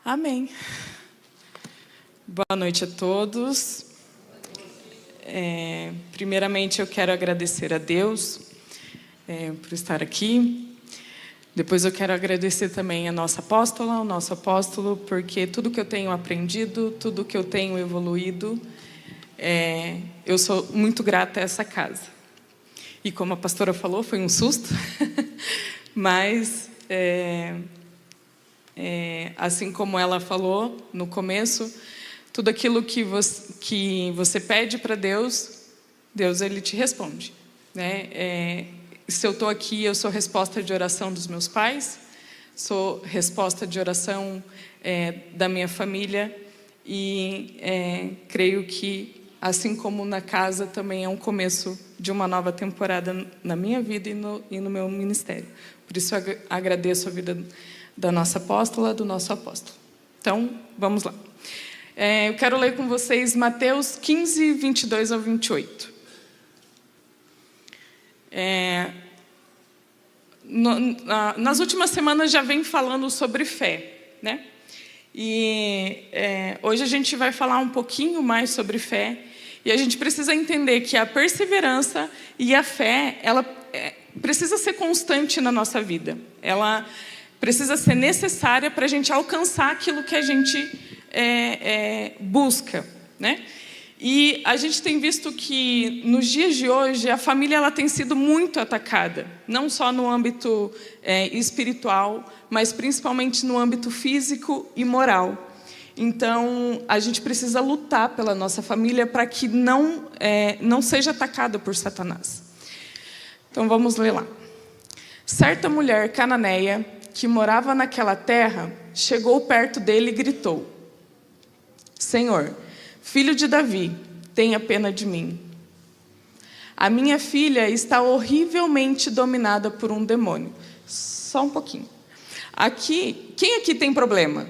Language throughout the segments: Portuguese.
Amém. Boa noite a todos. Primeiramente, eu quero agradecer a Deus por estar aqui. Depois eu quero agradecer também a nossa apóstola, ao nosso apóstolo, porque tudo que eu tenho aprendido, tudo que eu tenho evoluído, eu sou muito grata a essa casa. E como a pastora falou, foi um susto, mas assim como ela falou no começo, tudo aquilo que você pede para Deus, Ele te responde, né? Se eu estou aqui, eu sou resposta de oração dos meus pais, sou resposta de oração da minha família e creio que, assim como na casa, também é um começo de uma nova temporada na minha vida e no meu ministério. Por isso eu agradeço a vida da nossa apóstola, do nosso apóstolo. Então, vamos lá. Eu quero ler com vocês Mateus 15, 22 ao 28. Nas últimas semanas já vem falando sobre fé, né? E hoje a gente vai falar um pouquinho mais sobre fé. E a gente precisa entender que a perseverança e a fé, ela precisa ser constante na nossa vida. Ela precisa ser necessária para a gente alcançar aquilo que a gente busca, né? E a gente tem visto que, nos dias de hoje, a família ela tem sido muito atacada. Não só no âmbito espiritual, mas principalmente no âmbito físico e moral. Então, a gente precisa lutar pela nossa família para que não seja atacada por Satanás. Então, vamos ler lá. Certa mulher cananeia, que morava naquela terra, chegou perto dele e gritou: Senhor, filho de Davi, tenha pena de mim. A minha filha está horrivelmente dominada por um demônio. Só um pouquinho. Quem aqui tem problema?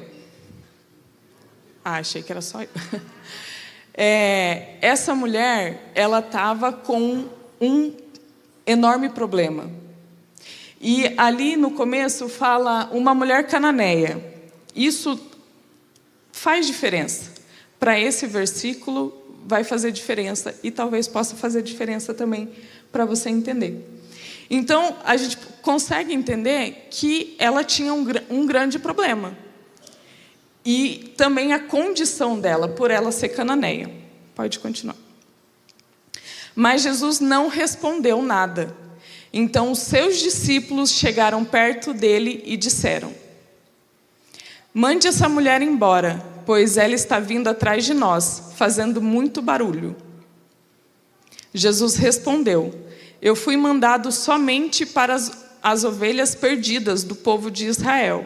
Achei que era só eu. Essa mulher, ela estava com um enorme problema. E ali no começo fala uma mulher cananeia. Isso faz diferença. Para esse versículo vai fazer diferença e talvez possa fazer diferença também para você entender. Então, a gente consegue entender que ela tinha um grande problema. E também a condição dela, por ela ser cananeia. Pode continuar. Mas Jesus não respondeu nada. Então os seus discípulos chegaram perto dele e disseram: Mande essa mulher embora, pois ela está vindo atrás de nós, fazendo muito barulho. Jesus respondeu: Eu fui mandado somente para as ovelhas perdidas do povo de Israel.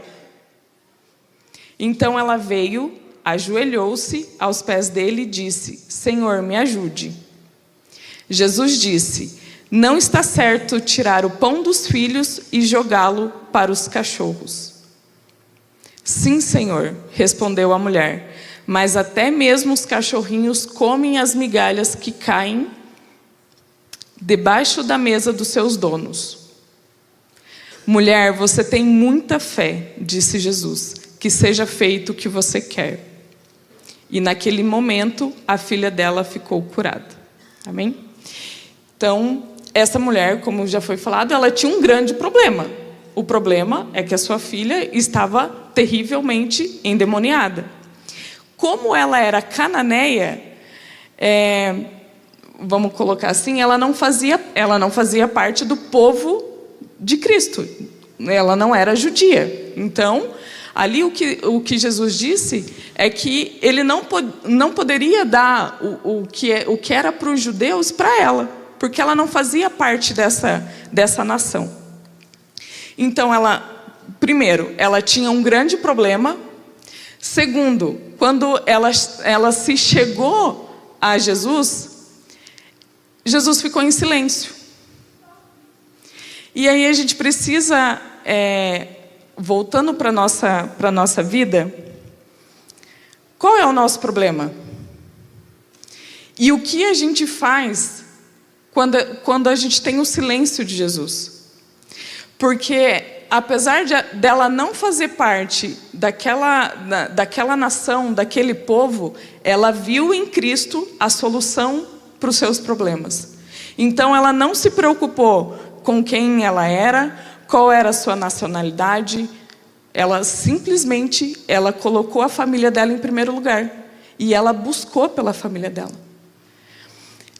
Então ela veio, ajoelhou-se aos pés dele e disse: Senhor, me ajude. Jesus disse: Não está certo tirar o pão dos filhos e jogá-lo para os cachorros. Sim, Senhor, respondeu a mulher, mas até mesmo os cachorrinhos comem as migalhas que caem debaixo da mesa dos seus donos. Mulher, você tem muita fé, disse Jesus. Que seja feito o que você quer. E naquele momento, a filha dela ficou curada. Amém? Então, essa mulher, como já foi falado, ela tinha um grande problema. O problema é que a sua filha estava terrivelmente endemoniada. Como ela era cananeia, vamos colocar assim, ela não fazia parte do povo de Cristo. Ela não era judia. Então, ali o que Jesus disse é que ele não poderia dar o que era para os judeus para ela, porque ela não fazia parte dessa nação. Então, primeiro, ela tinha um grande problema. Segundo, quando ela se chegou a Jesus, Jesus ficou em silêncio. E aí a gente precisa... voltando para a nossa vida, qual é o nosso problema? E o que a gente faz quando a gente tem o silêncio de Jesus? Porque apesar dela não fazer parte daquela nação, daquele povo, ela viu em Cristo a solução para os seus problemas. Então ela não se preocupou com quem ela era, qual era a sua nacionalidade. Ela simplesmente colocou a família dela em primeiro lugar. E ela buscou pela família dela.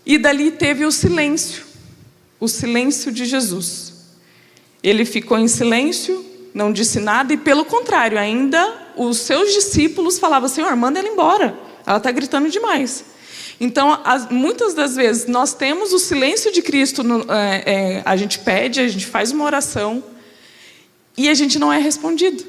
E dali teve o silêncio de Jesus. Ele ficou em silêncio, não disse nada, e pelo contrário, ainda os seus discípulos falavam: Senhor, manda ela embora, ela está gritando demais. Então, muitas das vezes, nós temos o silêncio de Cristo, a gente pede, a gente faz uma oração, e a gente não é respondido.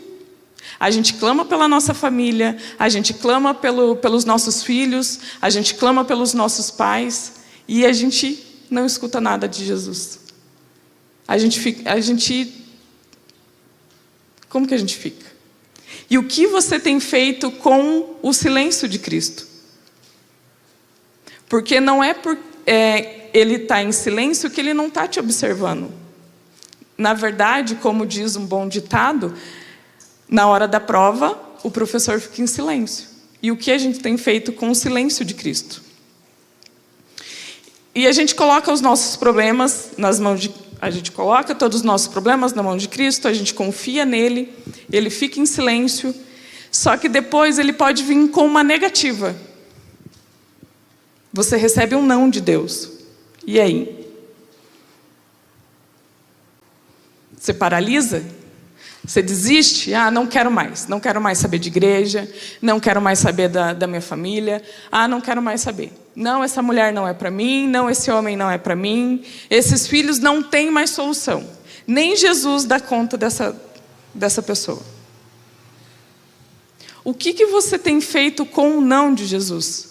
A gente clama pela nossa família, a gente clama pelos nossos filhos, a gente clama pelos nossos pais, e a gente não escuta nada de Jesus. Como que a gente fica? E o que você tem feito com o silêncio de Cristo? Porque não é por ele estar em silêncio que ele não está te observando. Na verdade, como diz um bom ditado, na hora da prova, o professor fica em silêncio. E o que a gente tem feito com o silêncio de Cristo? E a gente coloca os nossos problemas nas mãos de... A gente coloca todos os nossos problemas na mão de Cristo, a gente confia nele, ele fica em silêncio, só que depois ele pode vir com uma negativa. Você recebe um não de Deus. E aí? Você paralisa? Você desiste? Não quero mais. Não quero mais saber de igreja. Não quero mais saber da minha família. Não quero mais saber. Não, essa mulher não é para mim. Não, esse homem não é para mim. Esses filhos não têm mais solução. Nem Jesus dá conta dessa pessoa. O que você tem feito com o não de Jesus?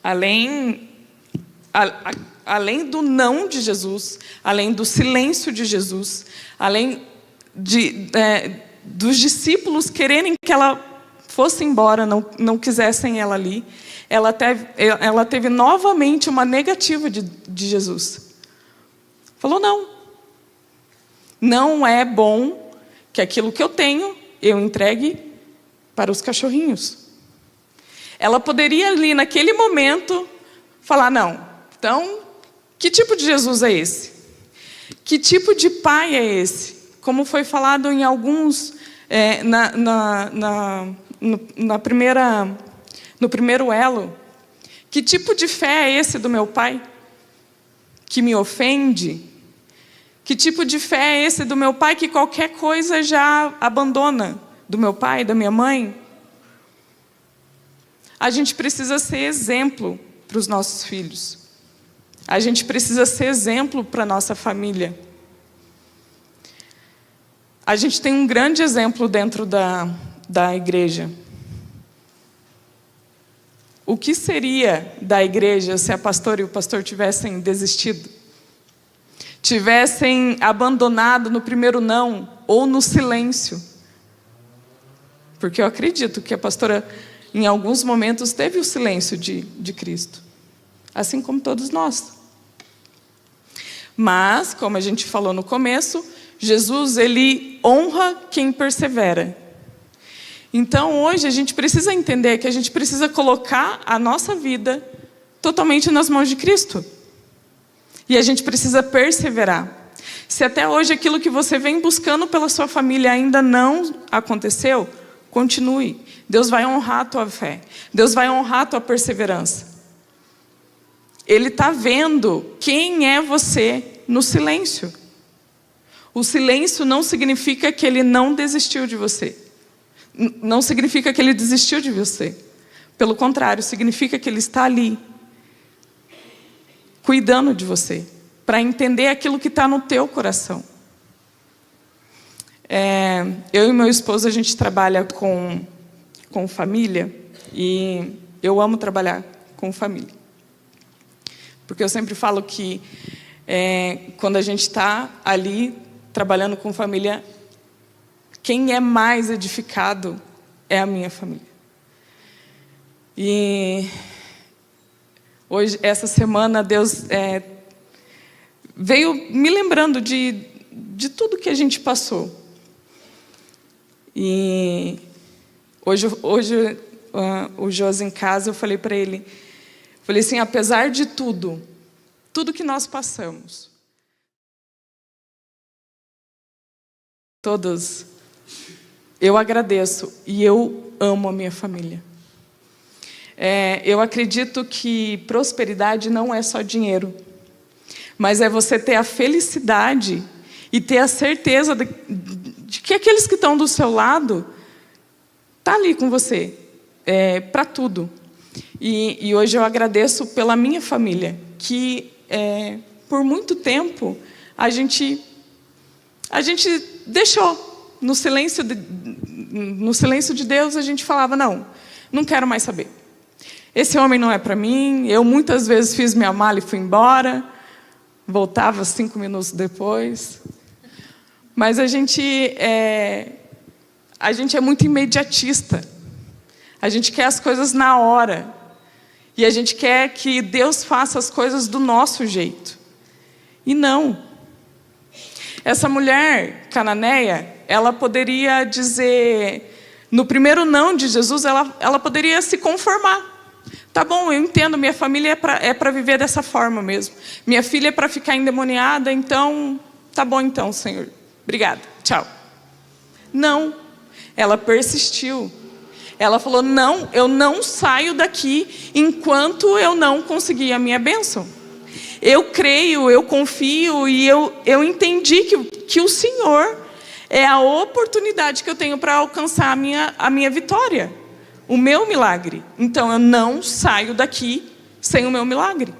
Além do não de Jesus, além do silêncio de Jesus, além dos discípulos quererem que ela fosse embora, não quisessem ela ali, ela teve novamente uma negativa de Jesus. Falou: não é bom que aquilo que eu tenho, eu entregue para os cachorrinhos. Ela poderia ali naquele momento falar: não, então, que tipo de Jesus é esse? Que tipo de pai é esse? Como foi falado em alguns, no primeiro elo. Que tipo de fé é esse do meu pai? Que me ofende? Que tipo de fé é esse do meu pai que qualquer coisa já abandona? Do meu pai, da minha mãe? A gente precisa ser exemplo para os nossos filhos. A gente precisa ser exemplo para a nossa família. A gente tem um grande exemplo dentro da igreja. O que seria da igreja se a pastora e o pastor tivessem desistido? Tivessem abandonado no primeiro não ou no silêncio? Porque eu acredito que a pastora, em alguns momentos, teve o silêncio de Cristo. Assim como todos nós. Mas, como a gente falou no começo, Jesus, ele honra quem persevera. Então, hoje, a gente precisa entender que a gente precisa colocar a nossa vida totalmente nas mãos de Cristo. E a gente precisa perseverar. Se até hoje aquilo que você vem buscando pela sua família ainda não aconteceu, continue. Deus vai honrar a tua fé. Deus vai honrar a tua perseverança. Ele está vendo quem é você no silêncio. O silêncio não significa que ele não desistiu de você. Não significa que ele desistiu de você. Pelo contrário, significa que ele está ali, cuidando de você, para entender aquilo que está no teu coração. Eu e meu esposo, a gente trabalha com família, e eu amo trabalhar com família. Porque eu sempre falo que quando a gente está ali trabalhando com família, quem é mais edificado é a minha família. E Hoje, essa semana, Deus veio me lembrando de tudo que a gente passou. E hoje o Josi em casa, eu falei para ele, falei assim, apesar de tudo que nós passamos, todos, eu agradeço e eu amo a minha família. Eu acredito que prosperidade não é só dinheiro, mas é você ter a felicidade e ter a certeza de que aqueles que estão do seu lado estão ali com você, para tudo. E hoje eu agradeço pela minha família, que por muito tempo a gente deixou, no silêncio de Deus, a gente falava, não quero mais saber. Esse homem não é para mim. Eu muitas vezes fiz minha mala e fui embora. Voltava 5 minutos depois. Mas a gente é muito imediatista. A gente quer as coisas na hora. E a gente quer que Deus faça as coisas do nosso jeito. E não. Essa mulher cananeia, ela poderia dizer, no primeiro não de Jesus, ela poderia se conformar. Tá bom, eu entendo, minha família é para viver dessa forma mesmo. Minha filha é para ficar endemoniada, então, tá bom então, Senhor. Obrigada, tchau. Não, ela persistiu. Ela falou, não, eu não saio daqui enquanto eu não conseguir a minha bênção. Eu creio, eu confio e eu entendi que o Senhor é a oportunidade que eu tenho para alcançar a minha vitória. O meu milagre. Então, eu não saio daqui sem o meu milagre.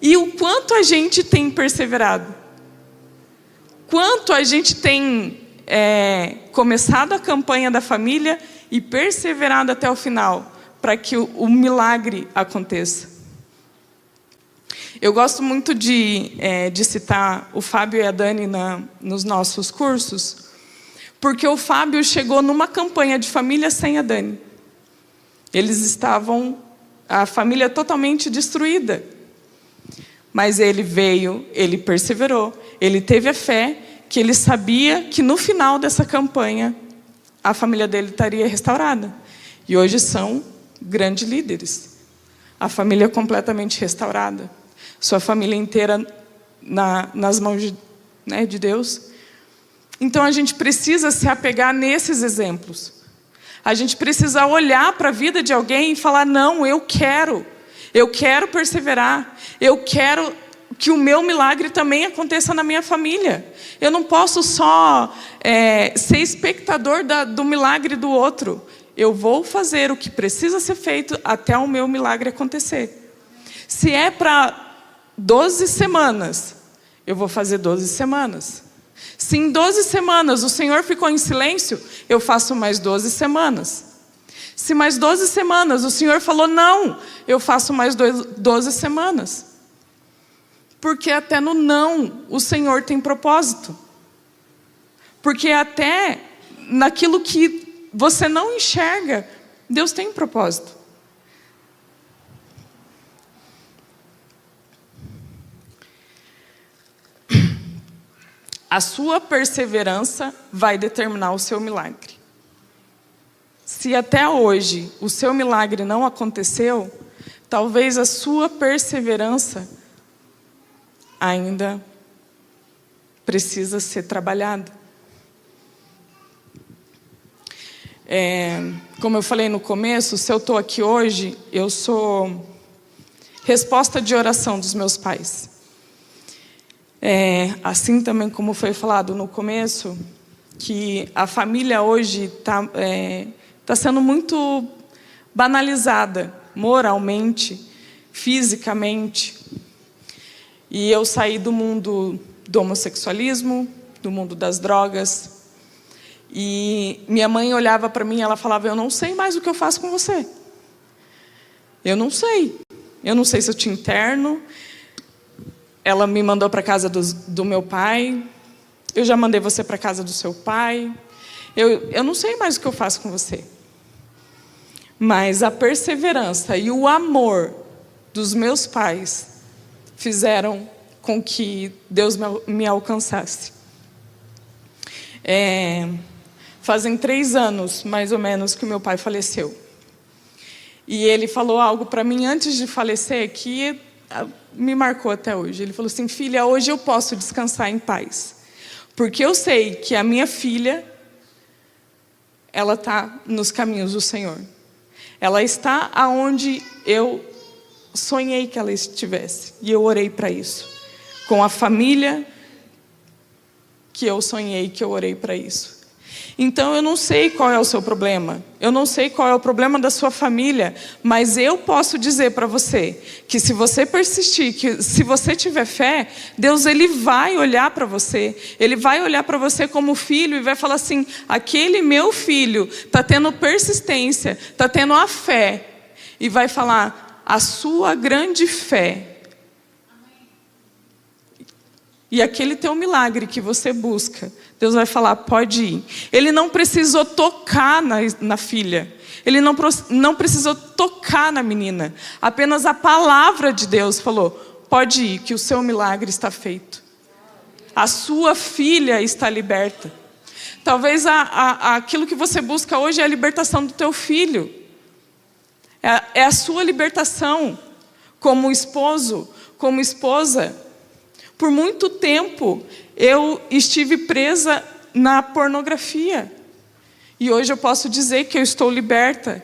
E o quanto a gente tem perseverado. Quanto a gente tem começado a campanha da família e perseverado até o final, para que o milagre aconteça. Eu gosto muito de citar o Fábio e a Dani nos nossos cursos, porque o Fábio chegou numa campanha de família sem a Dani. Eles estavam, a família totalmente destruída. Mas ele veio, ele perseverou, ele teve a fé, que ele sabia que no final dessa campanha, a família dele estaria restaurada. E hoje são grandes líderes. A família é completamente restaurada. Sua família inteira nas mãos de Deus. Então, a gente precisa se apegar nesses exemplos. A gente precisa olhar para a vida de alguém e falar, não, eu quero perseverar, eu quero que o meu milagre também aconteça na minha família. Eu não posso só ser espectador do milagre do outro. Eu vou fazer o que precisa ser feito até o meu milagre acontecer. Se é para 12 semanas, eu vou fazer 12 semanas. Se em 12 semanas o Senhor ficou em silêncio, eu faço mais 12 semanas. Se mais 12 semanas o Senhor falou não, eu faço mais 12 semanas. Porque até no não o Senhor tem propósito. Porque até naquilo que você não enxerga, Deus tem propósito. A sua perseverança vai determinar o seu milagre. Se até hoje o seu milagre não aconteceu, talvez a sua perseverança ainda precisa ser trabalhada. Como eu falei no começo, se eu estou aqui hoje, eu sou resposta de oração dos meus pais. Assim também como foi falado no começo, que a família hoje está sendo muito banalizada, moralmente, fisicamente. E eu saí do mundo do homossexualismo, do mundo das drogas. E minha mãe olhava para mim e ela falava, eu não sei mais o que eu faço com você. Eu não sei. Eu não sei se eu te interno. Ela me mandou para a casa do meu pai. Eu já mandei você para a casa do seu pai. Eu não sei mais o que eu faço com você. Mas a perseverança e o amor dos meus pais fizeram com que Deus me alcançasse. Fazem 3 anos, mais ou menos, que meu pai faleceu. E ele falou algo para mim antes de falecer que me marcou até hoje. Ele falou assim: filha, hoje eu posso descansar em paz. Porque eu sei que a minha filha, ela está nos caminhos do Senhor. Ela está aonde eu sonhei que ela estivesse. E eu orei para isso. Com a família que eu sonhei, que eu orei para isso. Então eu não sei qual é o seu problema. Eu não sei qual é o problema da sua família. Mas eu posso dizer para você que se você persistir, que se você tiver fé, Deus ele vai olhar para você. Ele vai olhar para você como filho e vai falar assim: aquele meu filho está tendo persistência, está tendo a fé. E vai falar: a sua grande fé. E aquele teu milagre que você busca, Deus vai falar: pode ir. Ele não precisou tocar na filha. Ele não precisou tocar na menina. Apenas a palavra de Deus falou: pode ir, que o seu milagre está feito. A sua filha está liberta. Talvez aquilo que você busca hoje é a libertação do teu filho. É a sua libertação como esposo, como esposa. Por muito tempo, eu estive presa na pornografia. E hoje eu posso dizer que eu estou liberta.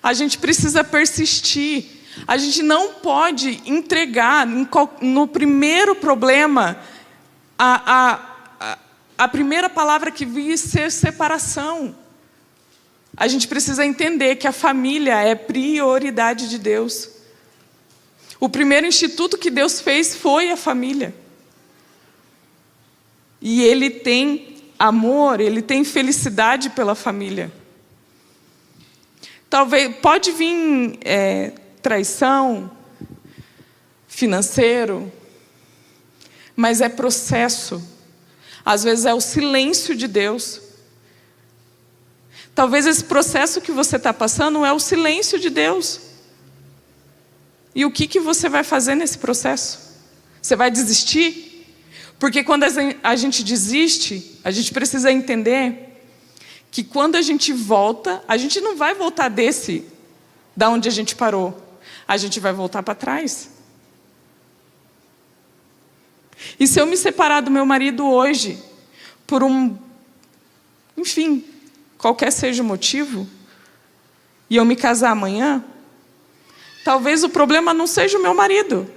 A gente precisa persistir. A gente não pode entregar no primeiro problema a primeira palavra que vir ser separação. A gente precisa entender que a família é prioridade de Deus. O primeiro instituto que Deus fez foi a família. E Ele tem amor, Ele tem felicidade pela família. Talvez, pode vir traição, financeiro, mas é processo. Às vezes é o silêncio de Deus. Talvez esse processo que você está passando é o silêncio de Deus. E o que você vai fazer nesse processo? Você vai desistir? Porque quando a gente desiste, a gente precisa entender que quando a gente volta, a gente não vai voltar da onde a gente parou. A gente vai voltar para trás. E se eu me separar do meu marido hoje, por enfim, qualquer seja o motivo, e eu me casar amanhã, talvez o problema não seja o meu marido.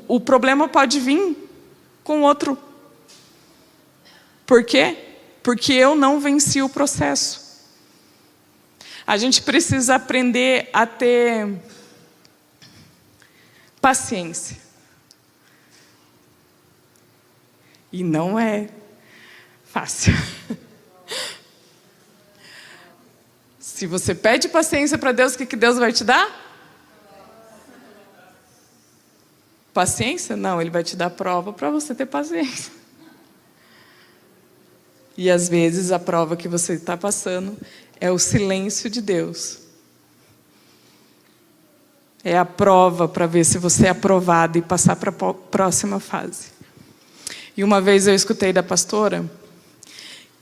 O problema pode vir com outro. Por quê? Porque eu não venci o processo. A gente precisa aprender a ter paciência. E não é fácil. Se você pede paciência para Deus, o que Deus vai te dar? Paciência? Não, Ele vai te dar prova para você ter paciência. E às vezes a prova que você está passando é o silêncio de Deus. É a prova para ver se você é aprovado e passar para a próxima fase. E uma vez eu escutei da pastora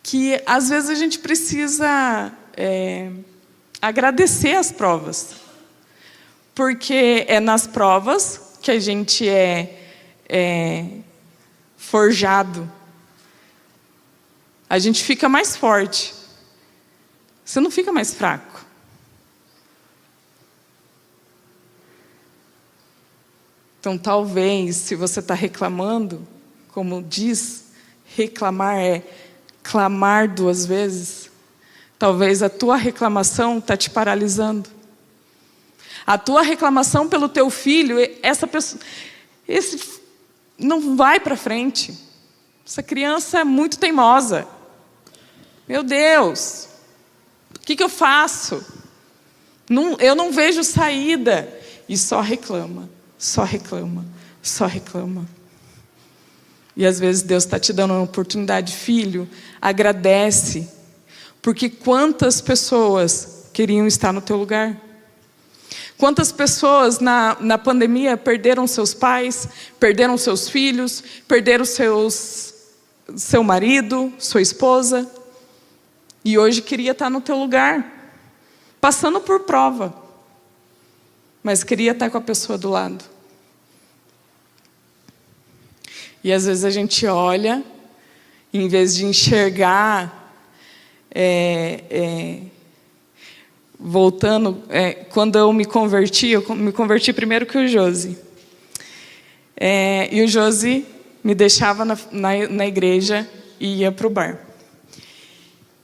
que às vezes a gente precisa agradecer as provas. Porque é nas provas que a gente é forjado. A gente fica mais forte. Você não fica mais fraco. Então, talvez, se você está reclamando, como diz, reclamar é clamar 2 vezes. Talvez a tua reclamação está te paralisando. A tua reclamação pelo teu filho, esse não vai para frente. Essa criança é muito teimosa. Meu Deus, o que eu faço? Eu não vejo saída. E só reclama, só reclama, só reclama. E às vezes Deus está te dando uma oportunidade, filho, agradece. Porque quantas pessoas queriam estar no teu lugar? Quantas pessoas na pandemia perderam seus pais, perderam seus filhos, perderam seu marido, sua esposa, e hoje queria estar no teu lugar, passando por prova, mas queria estar com a pessoa do lado. E às vezes a gente olha, em vez de enxergar, voltando, quando eu me converti primeiro que o Josi. E o Josi me deixava na igreja e ia para o bar.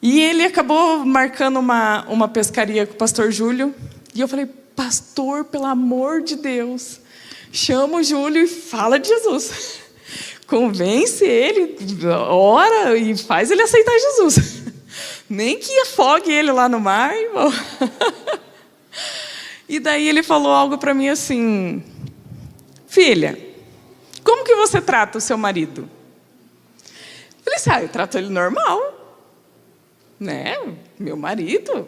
E ele acabou marcando uma pescaria com o pastor Júlio. E eu falei, pastor, pelo amor de Deus, chama o Júlio e fala de Jesus. Convence ele, ora e faz ele aceitar Jesus. Nem que afogue ele lá no mar, irmão. E daí ele falou algo para mim assim, filha, como que você trata o seu marido? Eu falei assim, eu trato ele normal, né? Meu marido,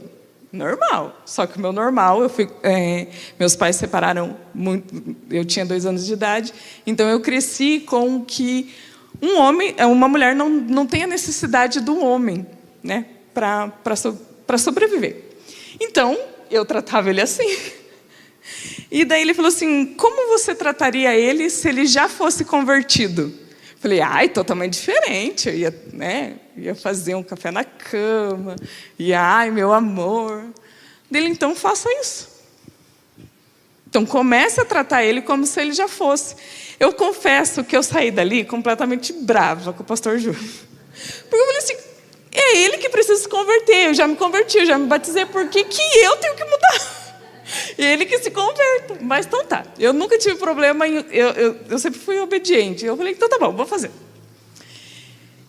normal. Só que o meu normal, meus pais separaram muito, eu tinha 2 anos de idade, então eu cresci com que uma mulher não tem a necessidade do homem, né? Para sobreviver. Então, eu tratava ele assim. E daí ele falou assim, como você trataria ele se ele já fosse convertido? Falei, totalmente diferente. Eu ia fazer um café na cama. Meu amor. Dele, então, faça isso. Então, comece a tratar ele como se ele já fosse. Eu confesso que eu saí dali completamente brava com o pastor Júlio. Porque eu falei assim, é ele que precisa se converter. Eu já me converti, eu já me batizei. Por que eu tenho que mudar? Ele que se converta. Mas então tá. Eu nunca tive problema. Eu sempre fui obediente. Eu falei, então tá bom, vou fazer.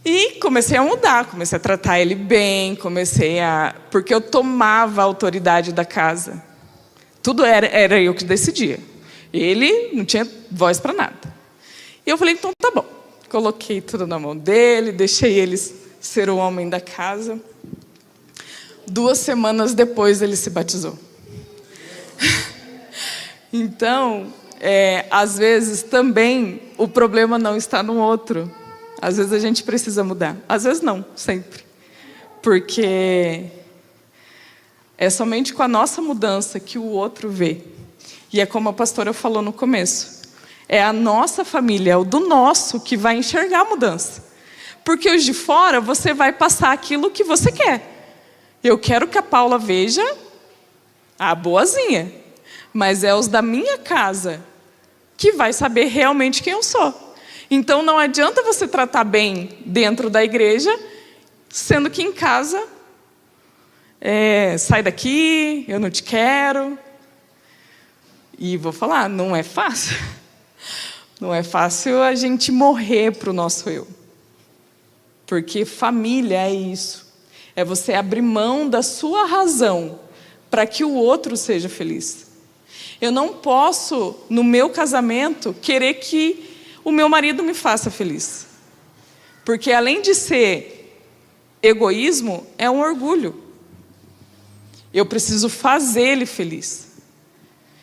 E comecei a mudar. Comecei a tratar ele bem. Porque eu tomava a autoridade da casa. Tudo era eu que decidia. Ele não tinha voz para nada. E eu falei, então tá bom. Coloquei tudo na mão dele. Deixei ele ser o homem da casa. 2 semanas depois ele se batizou. Então, às vezes também o problema não está no outro. Às vezes a gente precisa mudar. Às vezes não, sempre. Porque é somente com a nossa mudança que o outro vê. E é como a pastora falou no começo. É a nossa família, é o do nosso que vai enxergar a mudança. Porque os de fora, você vai passar aquilo que você quer. Eu quero que a Paula veja a boazinha. Mas é os da minha casa que vai saber realmente quem eu sou. Então não adianta você tratar bem dentro da igreja, sendo que em casa, sai daqui, eu não te quero. E vou falar, não é fácil. Não é fácil a gente morrer para o nosso eu. Porque família é isso. É você abrir mão da sua razão para que o outro seja feliz. Eu não posso, no meu casamento, querer que o meu marido me faça feliz. Porque além de ser egoísmo, é um orgulho. Eu preciso fazer ele feliz.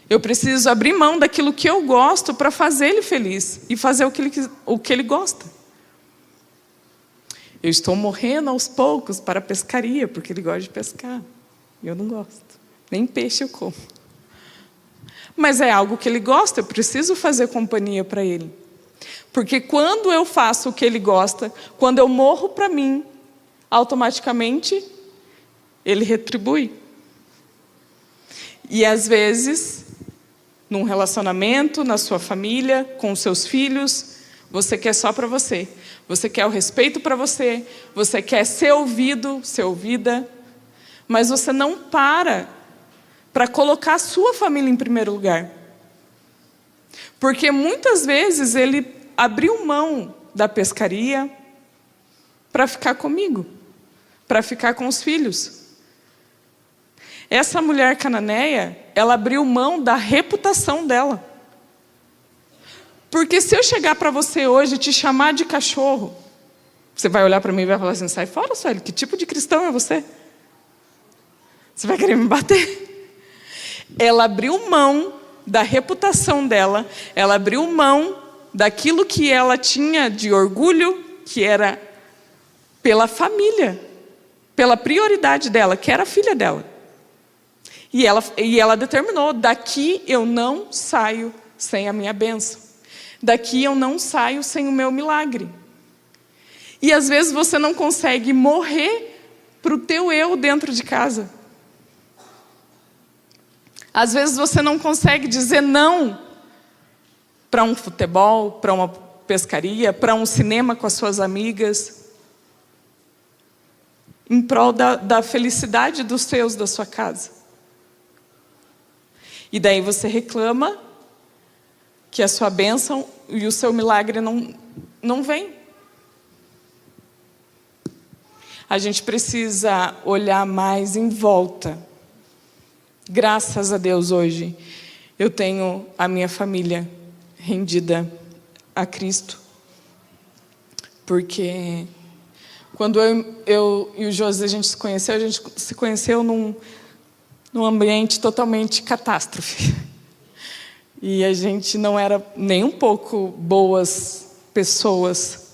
Eu preciso abrir mão daquilo que eu gosto para fazer ele feliz. E fazer o que ele gosta. Eu estou morrendo aos poucos para a pescaria, porque ele gosta de pescar. E eu não gosto. Nem peixe eu como. Mas é algo que ele gosta, eu preciso fazer companhia para ele. Porque quando eu faço o que ele gosta, quando eu morro para mim, automaticamente ele retribui. E às vezes, num relacionamento, na sua família, com os seus filhos, você quer só para você. Você quer o respeito para você, você quer ser ouvido, ser ouvida, mas você não para colocar a sua família em primeiro lugar. Porque muitas vezes ele abriu mão da pescaria para ficar comigo, para ficar com os filhos. Essa mulher cananeia, ela abriu mão da reputação dela. Porque se eu chegar para você hoje e te chamar de cachorro, você vai olhar para mim e vai falar assim, sai fora, Sueli, que tipo de cristão é você? Você vai querer me bater? Ela abriu mão da reputação dela, ela abriu mão daquilo que ela tinha de orgulho, que era pela família, pela prioridade dela, que era a filha dela. E ela determinou: daqui eu não saio sem a minha bênção. Daqui eu não saio sem o meu milagre. E às vezes você não consegue morrer para o teu eu dentro de casa. Às vezes você não consegue dizer não para um futebol, para uma pescaria, para um cinema com as suas amigas, em prol da felicidade dos teus, da sua casa. E daí você reclama que a sua bênção e o seu milagre não vem. A gente precisa olhar mais em volta. Graças a Deus hoje eu tenho a minha família rendida a Cristo. Porque quando eu e o José a gente se conheceu num ambiente totalmente catástrofe. E a gente não era nem um pouco boas pessoas.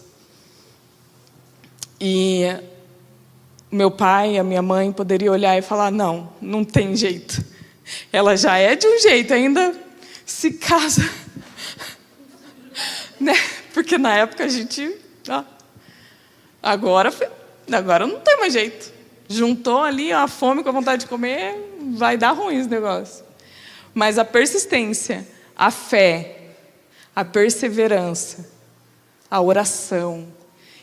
E meu pai, a minha mãe poderiam olhar e falar: não tem jeito. Ela já é de um jeito, ainda se casa. Né? Porque na época a gente... Agora não tem mais jeito. Juntou ali a fome com a vontade de comer, vai dar ruim esse negócio. Mas a persistência, a fé, a perseverança, a oração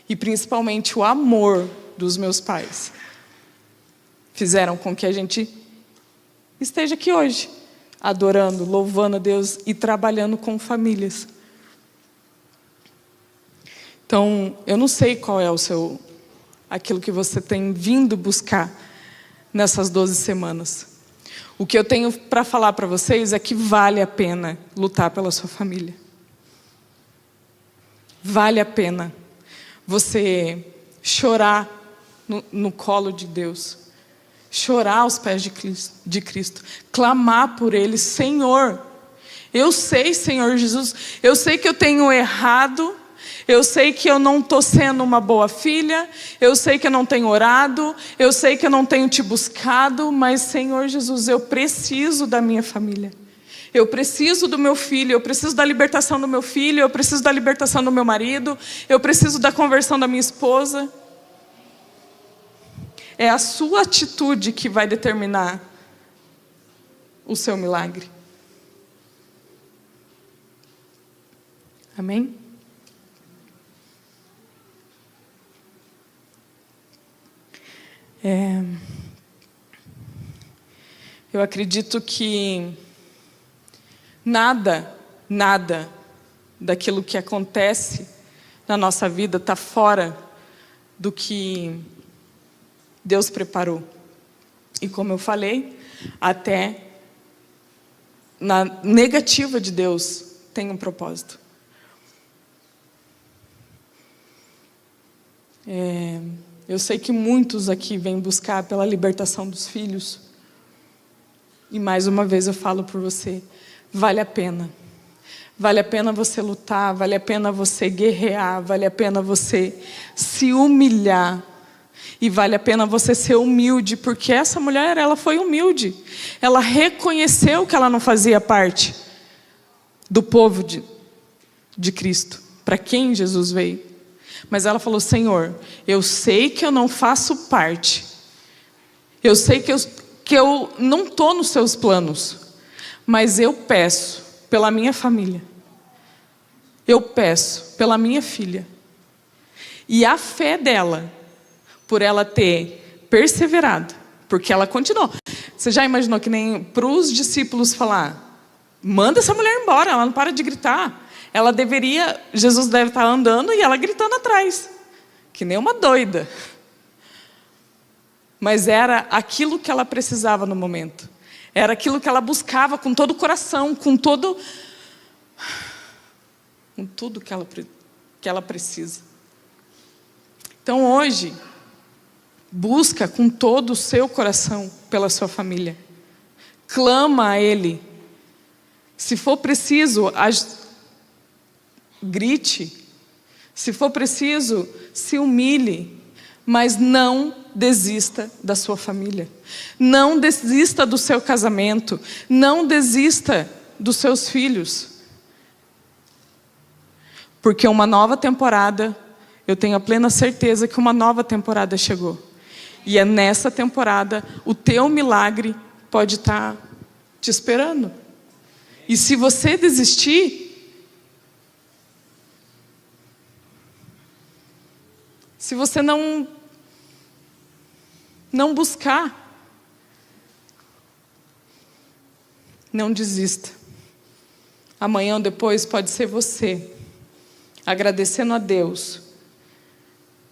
e principalmente o amor dos meus pais fizeram com que a gente esteja aqui hoje, adorando, louvando a Deus e trabalhando com famílias. Então, eu não sei qual é aquilo que você tem vindo buscar nessas 12 semanas. O que eu tenho para falar para vocês é que vale a pena lutar pela sua família. Vale a pena você chorar no colo de Deus, chorar aos pés de Cristo, clamar por Ele: Senhor, eu sei, Senhor Jesus, eu sei que eu tenho errado, eu sei que eu não estou sendo uma boa filha, eu sei que eu não tenho orado, eu sei que eu não tenho te buscado, mas, Senhor Jesus, eu preciso da minha família. Eu preciso do meu filho, eu preciso da libertação do meu filho, eu preciso da libertação do meu marido, eu preciso da conversão da minha esposa. É a sua atitude que vai determinar o seu milagre. Amém? Eu acredito que nada daquilo que acontece na nossa vida está fora do que Deus preparou. E como eu falei, até na negativa de Deus tem um propósito. Eu sei que muitos aqui vêm buscar pela libertação dos filhos. E mais uma vez eu falo por você: vale a pena. Vale a pena você lutar, vale a pena você guerrear, vale a pena você se humilhar. E vale a pena você ser humilde, porque essa mulher, ela foi humilde. Ela reconheceu que ela não fazia parte do povo de Cristo, para quem Jesus veio. Mas ela falou: Senhor, eu sei que eu não faço parte. Eu sei que eu não estou nos seus planos. Mas eu peço pela minha família. Eu peço pela minha filha. E a fé dela, por ela ter perseverado, porque ela continuou. Você já imaginou que nem para os discípulos falar: manda essa mulher embora, ela não para de gritar. Ela deveria, Jesus deve estar andando e ela gritando atrás, que nem uma doida. Mas era aquilo que ela precisava no momento. Era aquilo que ela buscava com todo o coração, com tudo que ela precisa. Então hoje, Busca com todo o seu coração pela sua família. Clama a Ele. Se for preciso, grite. Se for preciso, se humilhe. Mas não desista da sua família. Não desista do seu casamento. Não desista dos seus filhos. Porque uma nova temporada, eu tenho a plena certeza que uma nova temporada chegou. E é nessa temporada, o teu milagre pode estar te esperando. E se você desistir, se você não buscar, não desista. Amanhã ou depois pode ser você, agradecendo a Deus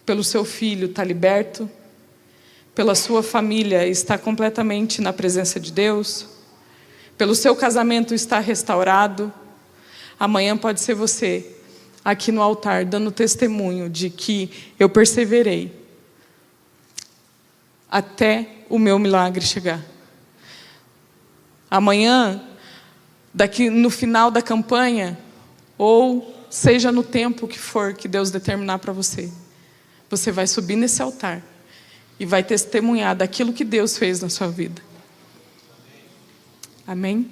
pelo seu filho estar liberto, pela sua família estar completamente na presença de Deus, pelo seu casamento estar restaurado. Amanhã pode ser você aqui no altar dando testemunho de que eu perseverei até o meu milagre chegar. Amanhã, daqui no final da campanha, ou seja no tempo que for que Deus determinar para você, você vai subir nesse altar e vai testemunhar daquilo que Deus fez na sua vida. Amém?